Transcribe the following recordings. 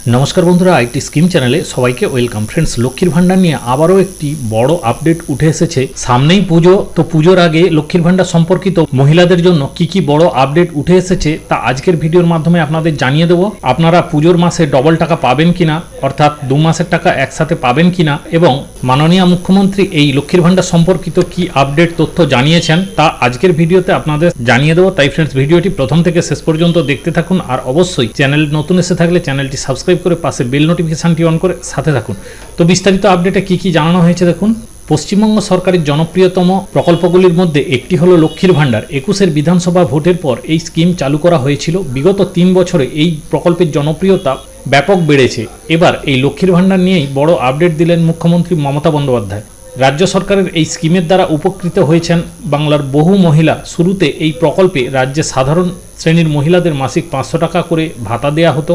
नमस्कार बंधुरा IT scheme चैनले सबाइके welcome. Friends लक्ष्मीर भाण्डार निये आबारो एकटी बड़ आपडेट उठे एसेछे। सामनेई पुजो, तो पुजोर आगे लक्ष्मीर भाण्डार सम्पर्कित महिलादेर जोन्नो की बड़ आपडेट उठे एसेछे ता आजकेर भिडियोर माध्यमे आपनादेर जानिये देब। आपनारा पुजोर मासे डबल टाका पाबेन किना, अर्थात 2 मासेर टाका एकसाथे पाबेन किना एबं माननीय मुख्यमंत्री एई लक्ष्मीर भाण्डार सम्पर्कित की आपडेट तथ्य जानिয়েছেন ता आजकेर भिडियोते आपनादेर जानिये देब। ताई फ्रेंड्स भिडियोटी प्रथम थेके शेष पर्यन्त देखते थाकुन और अवश्यई चैनल नतुन एसे थाकले चैनलटी सबस्क्राइब করে পাশে বেল নোটিফিকেশনটি অন করে সাথে থাকুন। তো বিস্তারিত আপডেটে কি জানানো হয়েছে দেখুন। পশ্চিমবঙ্গ সরকারের জনপ্রিয়তম প্রকল্পগুলির মধ্যে একটি হলো লক্ষ্মীর ভাণ্ডার। 21-এর বিধানসভা ভোটের পর এই স্কিম চালু করা হয়েছিল। বিগত 3 বছরে এই প্রকল্পের জনপ্রিয়তা ব্যাপক বেড়েছে। এবার এই লক্ষ্মীর ভাণ্ডার নিয়েই বড় আপডেট দিলেন মুখ্যমন্ত্রী মমতা বন্দ্যোপাধ্যায়। राज्य सरकारेर এই স্কিমের দ্বারা উপকৃত হয়েছেন বাংলার বহু মহিলা। শুরুতে এই প্রকল্পে রাজ্যে সাধারণ শ্রেণীর মহিলাদের মাসিক 500 টাকা করে ভাতা দেয়া হতো।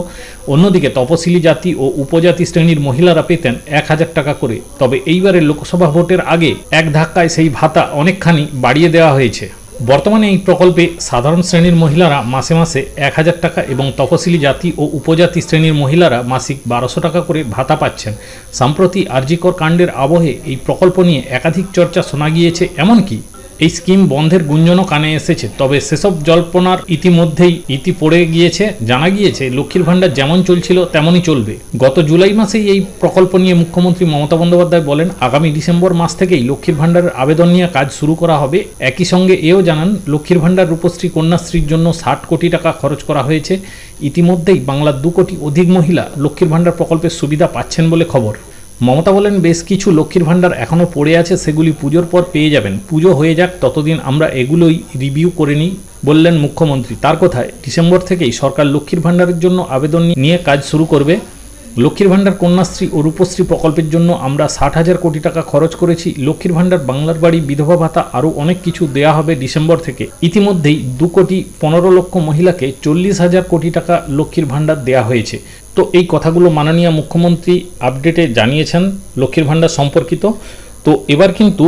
অন্যদিকে তপশিলি জাতি ও উপজাতি শ্রেণীর মহিলারা পেতেন 1000 টাকা করে। তবে এইবারের লোকসভা ভোটের আগে এক ধাক্কায় সেই ভাতা অনেকখানি বাড়িয়ে দেওয়া হয়েছে। বর্তমানে এই প্রকল্পে সাধারণ শ্রেণীর মহিলারা মাসে মাসে 1000 টাকা এবং তপশিলি জাতি ও উপজাতি শ্রেণীর মহিলারা মাসিক 1200 টাকা করে ভাতা পাচ্ছেন। সম্প্রতি আরজিকর কাণ্ডের আবহে এই প্রকল্প নিয়ে একাধিক চর্চা শোনা গিয়েছে। এমনকি এই স্কিম বন্ধের গুঞ্জনও কানে এসেছে। তবে সেসব জল্পনার ইতিমধ্যেই ইতি পড়ে গিয়েছে। জানা গিয়েছে লক্ষ্মীর ভাণ্ডার যেমন চলছিল তেমনই চলবে। গত জুলাই মাসেই এই প্রকল্প নিয়ে মুখ্যমন্ত্রী মমতা বন্দ্যোপাধ্যায় বলেন আগামী ডিসেম্বর মাস থেকেই লক্ষ্মীর ভাণ্ডারের আবেদন নিয়ে কাজ শুরু করা হবে। একই সঙ্গে এও জানান লক্ষ্মীর ভাণ্ডার রূপশ্রী কন্যাশ্রীর জন্য 60 কোটি টাকা খরচ করা হয়েছে। ইতিমধ্যেই বাংলার 2 কোটি অধিক মহিলা লক্ষ্মীর ভাণ্ডার প্রকল্পের সুবিধা পাচ্ছেন বলে খবর। মমতা বলেন বেশ কিছু লক্ষ্মীর ভাণ্ডার এখনও পড়ে আছে, সেগুলি পুজোর পর পেয়ে যাবেন। পুজো হয়ে যাক ততদিন আমরা এগুলোই রিভিউ করে নিই বললেন মুখ্যমন্ত্রী। তার কথায় ডিসেম্বর থেকেই সরকার লক্ষ্মীর ভাণ্ডারের জন্য আবেদন নিয়ে কাজ শুরু করবে। লক্ষ্মীর ভাণ্ডার কন্যাশ্রী ও রূপশ্রী প্রকল্পের জন্য আমরা 60,000 কোটি টাকা খরচ করেছি। লক্ষ্মীর ভাণ্ডার, বাংলার বাড়ি, বিধবা ভাতা আরও অনেক কিছু দেয়া হবে ডিসেম্বর থেকে। ইতিমধ্যেই 2,15 লক্ষ মহিলাকে 40,000 কোটি টাকা লক্ষ্মীর ভাণ্ডার দেয়া হয়েছে। তো এই কথাগুলো মাননীয় মুখ্যমন্ত্রী আপডেটে জানিয়েছেন লক্ষ্মীর ভাণ্ডার সম্পর্কিত। তো এবার কিন্তু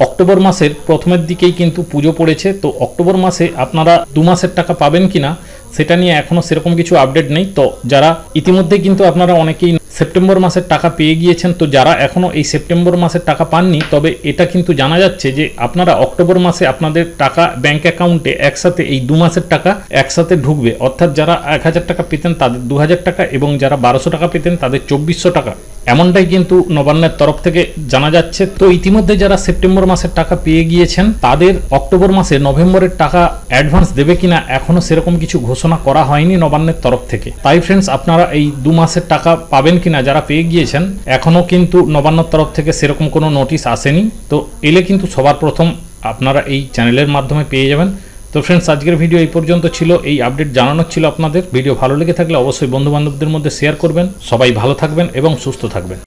অক্টোবর মাসের প্রথমের দিকেই কিন্তু পুজো পড়েছে। তো অক্টোবর মাসে আপনারা 2 মাসের টাকা পাবেন কিনা সেটা নিয়ে এখনও সেরকম কিছু আপডেট নেই। তো যারা ইতিমধ্যে কিন্তু আপনারা অনেকেই সেপ্টেম্বর মাসের টাকা পেয়ে গিয়েছেন। তো যারা এখনও এই সেপ্টেম্বর মাসের টাকা পাননি, তবে এটা কিন্তু জানা যাচ্ছে যে আপনারা অক্টোবর মাসে আপনাদের টাকা ব্যাংক অ্যাকাউন্টে একসাথে এই 2 মাসের টাকা একসাথে ঢুকবে। অর্থাৎ যারা 1000 টাকা পেতেন তাদের 2000 টাকা এবং যারা 1200 টাকা পেতেন তাদের 2400 টাকা, এমনটাই কিন্তু নবান্নের তরফ থেকে জানা যাচ্ছে। তো ইতিমধ্যে যারা সেপ্টেম্বর মাসের টাকা পেয়ে গিয়েছেন তাদের অক্টোবর মাসে নভেম্বরের টাকা অ্যাডভান্স দেবে কিনা এখনও সেরকম কিছু ঘোষণা করা হয়নি নবান্নের তরফ থেকে। তাই ফ্রেন্ডস আপনারা এই 2 মাসের টাকা পাবেন কিনা যারা পেয়ে গিয়েছেন, এখনও কিন্তু নবান্নের তরফ থেকে সেরকম কোনো নোটিশ আসেনি। তো এলে কিন্তু সবার প্রথম আপনারা এই চ্যানেলের মাধ্যমে পেয়ে যাবেন। তো ফ্রেন্ডস আজকের ভিডিও এই পর্যন্ত ছিল। এই আপডেট জানানোর ছিল আপনাদের। ভিডিও ভালো লেগে থাকলে অবশ্যই বন্ধু বান্ধবদের মধ্যে শেয়ার করবেন। সবাই ভালো থাকবেন এবং সুস্থ থাকবেন।